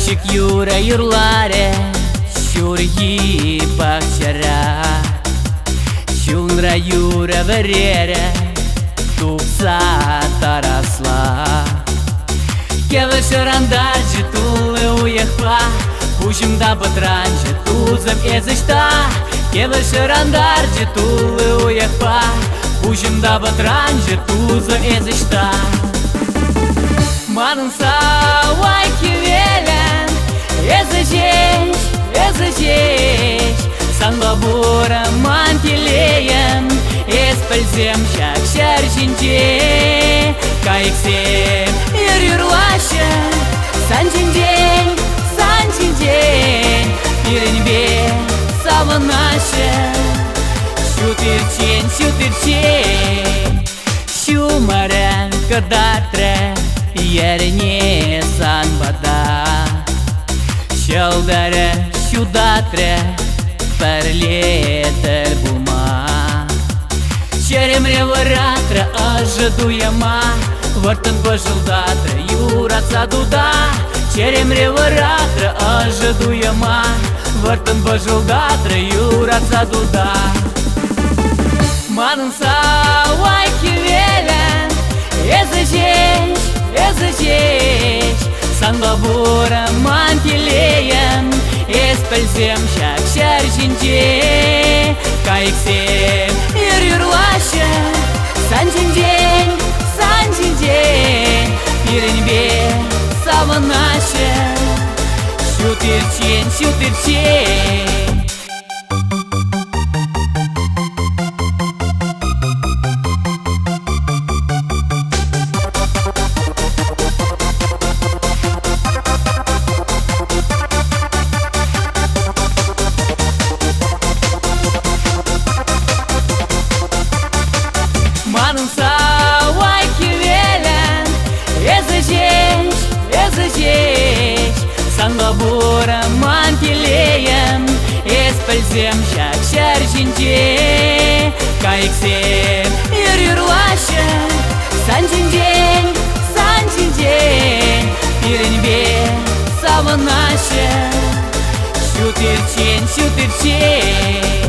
Karışık yura yurlare Şuryi bakçara Şunra yura verere Tupsa tarasla Keva şarandarcı tulu uyakpa Ujimda batranjı tuzam ezişta Keva şarandarcı tulu uyakpa Ujimda batranjı tuzam ezişta Manınsa vayki velen Ezeceş San babura mantileyen Espelzem şak şarjince Kayıksem yürürlaşın Sancıncen Pirenbe savanaşın Şutirçen Şumaren kadatre Yerine sanbada Şaldare şudatre Перлетер бума Черемре варатра ожидуема Вартан бажылдатра юратса дуда Черемре варатра ожидуема Вартан бажылдатра юратса дуда Манынса вайки велен Ezeceş San babura mantилеен Espelzem şak şarjince Kayıksem yürürlaşın Sancıncen Pirenbe savanaşın Şutirçen Manınsa vayki velen Ezeceş San babura mantileyen Espelzem şak şarjince Kayıksem yürürlaşın Sancıncen Pirenbe savanaşın Şutirçen